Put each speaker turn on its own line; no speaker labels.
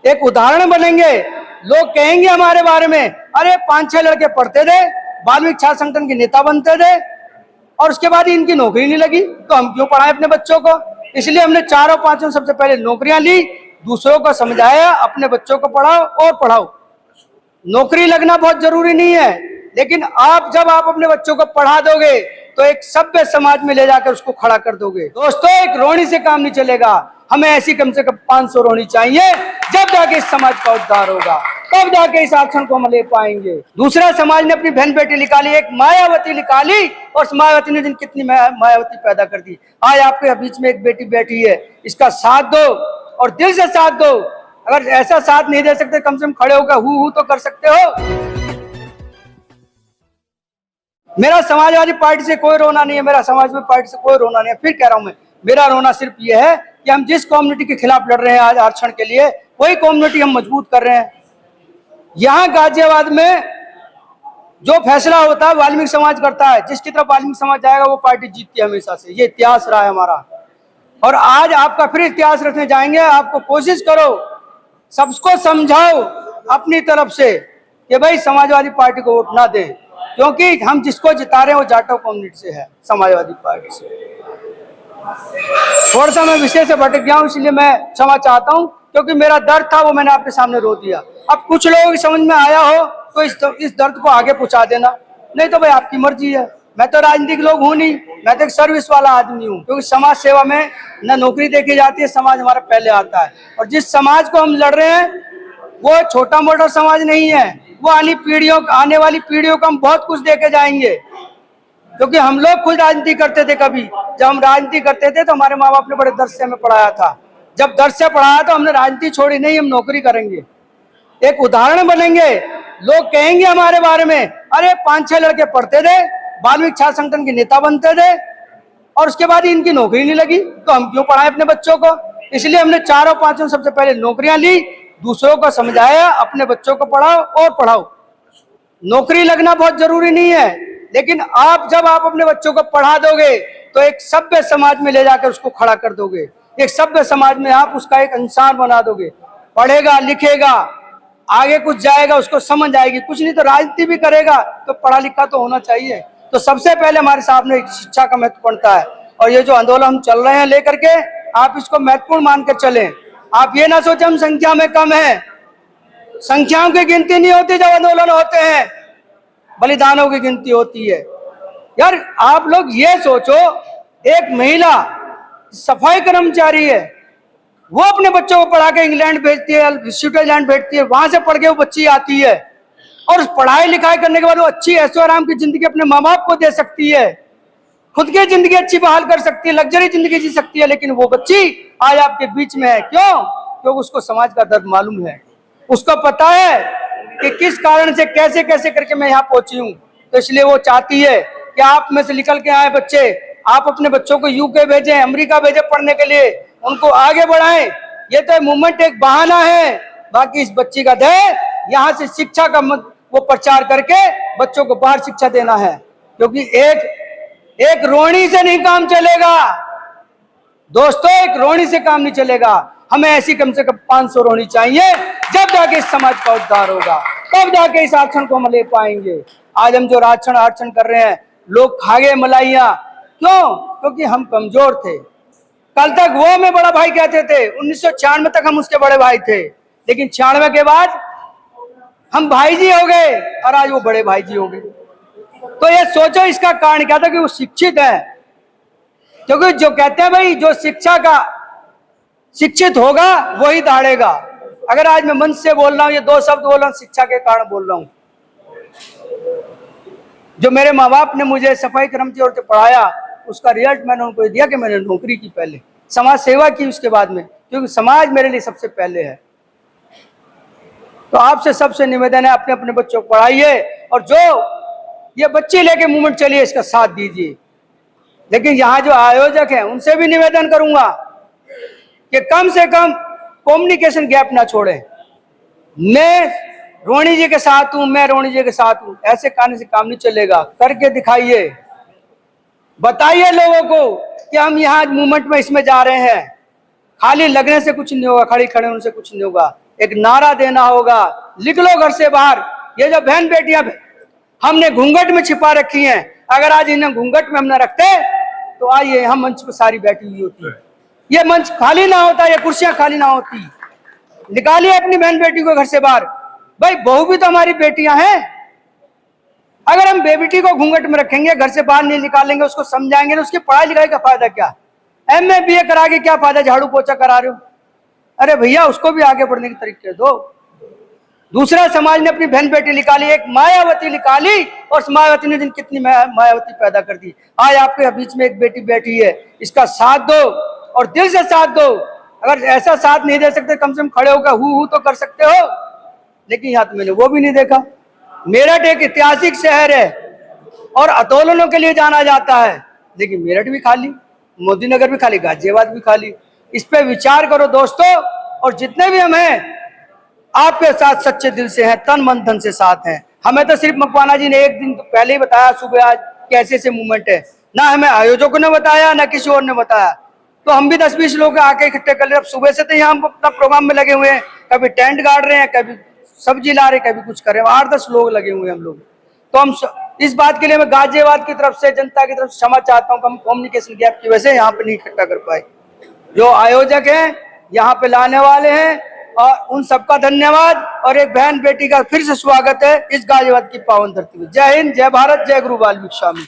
एक उदाहरण बनेंगे। लोग कहेंगे हमारे बारे में, अरे 5-6 लड़के पढ़ते थे, वाल्मीकि छात्र संगठन के नेता बनते थे और उसके बाद इनकी नौकरी नहीं लगी, तो हम क्यों पढ़ाएं अपने बच्चों को। इसलिए हमने 4 और 5 सबसे पहले नौकरियां ली, दूसरों को समझाया, अपने बच्चों को पढ़ाओ और पढ़ाओ। नौकरी लगना बहुत जरूरी नहीं है, लेकिन जब आप अपने बच्चों को पढ़ा दोगे तो एक सभ्य समाज में ले जाकर उसको खड़ा कर दोगे। दोस्तों, एक रोणी से काम नहीं चलेगा, हमें ऐसी कम से कम 500 रोणी चाहिए, जब जाके इस समाज का उद्धार होगा, तब जाके इस आरक्षण को हम ले पाएंगे। दूसरा समाज ने अपनी बहन बेटी निकाली, एक मायावती निकाली, और उस मायावती ने कितनी मायावती पैदा कर दी। आज आपके बीच में एक बेटी बैठी है, इसका साथ दो और दिल से साथ दो। अगर ऐसा साथ नहीं दे सकते, कम से कम खड़े होकर हु तो कर सकते हो। मेरा समाजवादी पार्टी से कोई रोना नहीं है, मेरा समाजवादी पार्टी से कोई रोना नहीं है। फिर कह रहा हूं मैं, मेरा रोना सिर्फ ये है कि हम जिस कम्युनिटी के खिलाफ लड़ रहे हैं आज आरक्षण के लिए, वही कम्युनिटी हम मजबूत कर रहे हैं। यहाँ गाजियाबाद में जो फैसला होता है वाल्मीकि समाज करता है, जिसकी तरफ वाल्मीकि समाज जाएगा वो पार्टी जीतती है हमेशा से, ये इतिहास रहा है हमारा। और आज आपका फिर इतिहास रखने जाएंगे। आपको कोशिश करो, सबको समझाओ अपनी तरफ से कि भाई समाजवादी पार्टी को वोट ना दें, क्योंकि हम जिसको जिता रहे हैं वो जाटो कम्युनिटी से है, समाजवादी पार्टी से। थोड़ा सा मैं विषय से भटक गया हूं, इसलिए मैं क्षमा चाहता हूं, क्योंकि मेरा दर्द था वो मैंने आपके सामने रो दिया। अब कुछ लोगों की समझ में आया हो तो इस दर्द को आगे पहुंचा देना, नहीं तो भाई आपकी मर्जी है। मैं तो राजनीतिक लोग हूं नहीं, मैं तो एक सर्विस वाला आदमी हूं, क्योंकि समाज सेवा में न नौकरी देखी जाती है, समाज हमारा पहले आता है। और जिस समाज को हम लड़ रहे हैं वो छोटा मोटा समाज नहीं है, वो आने वाली पीढ़ियों को हम बहुत कुछ देके जाएंगे। क्योंकि हम लोग खुद राजनीति करते थे, कभी जब हम राजनीति करते थे तो हमारे माँ बाप ने बड़े दर्द से हमें पढ़ाया था। जब दर्द से पढ़ाया तो हमने राजनीति छोड़ी नहीं, हम नौकरी करेंगे, एक उदाहरण बनेंगे। लोग कहेंगे हमारे बारे में, अरे 5-6 लड़के पढ़ते थे, वाल्मीकि छात्र संगठन के नेता बनते थे और उसके बाद इनकी नौकरी नहीं लगी, तो हम क्यों पढ़ाएं अपने बच्चों को। इसलिए हमने 4 और 5 सबसे पहले नौकरियां ली, दूसरों को समझाया, अपने बच्चों को पढ़ाओ और पढ़ाओ। नौकरी लगना बहुत जरूरी नहीं है, लेकिन जब आप अपने बच्चों को पढ़ा दोगे तो एक सभ्य समाज में ले जाकर उसको खड़ा कर दोगे। एक सभ्य समाज में आप उसका एक इंसान बना दोगे, पढ़ेगा लिखेगा, आगे कुछ जाएगा, उसको समझ आएगी। कुछ नहीं तो राजनीति भी करेगा, तो पढ़ा लिखा तो होना चाहिए। तो सबसे पहले हमारे सामने शिक्षा का महत्व पड़ता है, और ये जो आंदोलन हम चल रहे हैं लेकर के, आप इसको महत्वपूर्ण मानकर चलें। आप ये ना सोचें हम संख्या में कम है, संख्याओं की गिनती नहीं होती जब आंदोलन होते हैं, बलिदानों की गिनती होती है। यार आप लोग ये सोचो, एक महिला सफाई कर्मचारी है, वो अपने बच्चों को पढ़ा के इंग्लैंड भेजती है, स्विट्जरलैंड भेजती है, वहां से पढ़ के वो बच्ची आती है, और उस पढ़ाई लिखाई करने के बाद वो अच्छी ऐशो आराम की जिंदगी अपने माँ बाप को दे सकती है, खुद की जिंदगी अच्छी बहाल कर सकती है, लग्जरी जिंदगी जी सकती है। लेकिन वो बच्ची आज आपके बीच में है, क्यों? क्योंकि उसको समाज का दर्द मालूम है, उसको पता है कि किस कारण से कैसे कैसे करके मैं यहाँ पहुंची हूँ। तो इसलिए वो चाहती है कि आप में से निकल के आए बच्चे, आप अपने बच्चों को यूके भेजें, अमेरिका भेजें पढ़ने के लिए, उनको आगे बढ़ाएं। ये तो मूवमेंट एक बहाना है, बाकी इस बच्ची का ध्येय यहाँ से शिक्षा का वो प्रचार करके बच्चों को बाहर शिक्षा देना है। क्योंकि एक रोणी से नहीं काम चलेगा दोस्तों, एक रोणी से काम नहीं चलेगा, हमें ऐसी कम से कम 500 रोणी चाहिए, जब जाके इस समाज का उद्धार होगा, तब जाके इस आरक्षण को हम ले पाएंगे। आज हम जो आरक्षण कर रहे हैं, लोग खा गए मलाइयां, क्यों? क्योंकि हम कमजोर थे। कल तक वो में बड़ा भाई कहते थे, 1996 तक हम उसके बड़े भाई थे, लेकिन 96 के बाद हम भाई जी हो गए और आज वो बड़े भाई जी हो गए। तो ये सोचो इसका कारण क्या था कि वो शिक्षित है। क्योंकि जो कहते हैं भाई, जो शिक्षित होगा वही दाढ़ेगा। अगर आज मैं मंच से बोल रहा हूं, ये 2 शब्द बोल रहा हूं, शिक्षा के कारण बोल रहा हूं। जो मेरे माँ बाप ने मुझे सफाई कर्मचारी से पढ़ाया, उसका रिजल्ट मैंने उनको दिया कि मैंने नौकरी की, पहले समाज सेवा की उसके बाद में, क्योंकि समाज मेरे लिए सबसे पहले है। तो आपसे सबसे निवेदन है, अपने अपने बच्चों को पढ़ाइए, और जो ये बच्चे लेके मूवमेंट चलिए इसका साथ दीजिए। लेकिन यहाँ जो आयोजक हैं उनसे भी निवेदन करूंगा कि कम से कम कम्युनिकेशन गैप ना छोड़ें। मैं रोणी जी के साथ हूं, मैं रोणी जी के साथ हूं, ऐसे कहने से काम नहीं चलेगा। करके दिखाइए, बताइए लोगों को कि हम यहाँ मूवमेंट में इसमें जा रहे हैं। खाली लगने से कुछ नहीं होगा, खड़े खड़े उनसे कुछ नहीं होगा। एक नारा देना होगा, लिख लो घर से बाहर। ये जो बहन बेटियां हमने घूंघट में छिपा रखी हैं, अगर आज इन्हें घूंघट में हम न रखते तो आइए हम मंच पर सारी बैठी हुई होती, ये मंच खाली ना होता, ये कुर्सियां खाली ना होती। निकालिए अपनी बहन बेटी को घर से बाहर। भाई बहू भी तो हमारी बेटियां हैं। अगर हम बेटी को घूंघट में रखेंगे, घर से बाहर नहीं निकालेंगे, उसको समझाएंगे तो उसकी पढ़ाई लिखाई का फायदा क्या? MA BA करा के क्या फायदा, झाड़ू पोछा करा रहे हो? अरे भैया उसको भी आगे बढ़ने के तरीके दो। दूसरा समाज ने अपनी बहन बेटी निकाली, एक मायावती निकाली, और मायावती ने दिन कितनी मायावती पैदा कर दी। आज आपके बीच में एक बेटी बैठी है, इसका साथ दो और दिल से साथ दो। अगर ऐसा साथ नहीं दे सकते, कम से कम खड़े होकर हु तो कर सकते हो, लेकिन यहाँ तो मैंने वो भी नहीं देखा। मेरठ एक ऐतिहासिक शहर है और आंदोलनों के लिए जाना जाता है, लेकिन मेरठ भी खाली, मोदी नगर भी खाली, गाजियाबाद भी खाली। इस पे विचार करो दोस्तों, और जितने भी हम हैं आपके साथ सच्चे दिल से हैं, तन मन धन से साथ हैं। हमें तो सिर्फ मकवाना जी ने एक दिन पहले ही बताया सुबह आज कैसे से मूवमेंट है, ना हमें आयोजकों ने बताया ना किसी और ने बताया, तो हम भी 10-20 लोग आके इकट्ठे कर ले। अब सुबह से तो यहाँ हम अपना प्रोग्राम में लगे हुए हैं, कभी टेंट गाड़ रहे हैं, कभी सब्जी ला रहे, कभी कुछ कर रहे हैं, 8-10 लोग लगे हुए हैं हम लोग। तो हम इस बात के लिए मैं गाजियाबाद की तरफ से, जनता की तरफ से क्षमा चाहता हूँ, हम कम्युनिकेशन गैप की वजह से यहाँ पे नहीं इकट्ठा कर पाए। जो आयोजक हैं, यहाँ पे लाने वाले हैं, और उन सबका धन्यवाद, और एक बहन बेटी का फिर से स्वागत है इस गाजियाबाद की पावन धरती में। जय हिंद, जय भारत, जय गुरु वाल्मीकि स्वामी।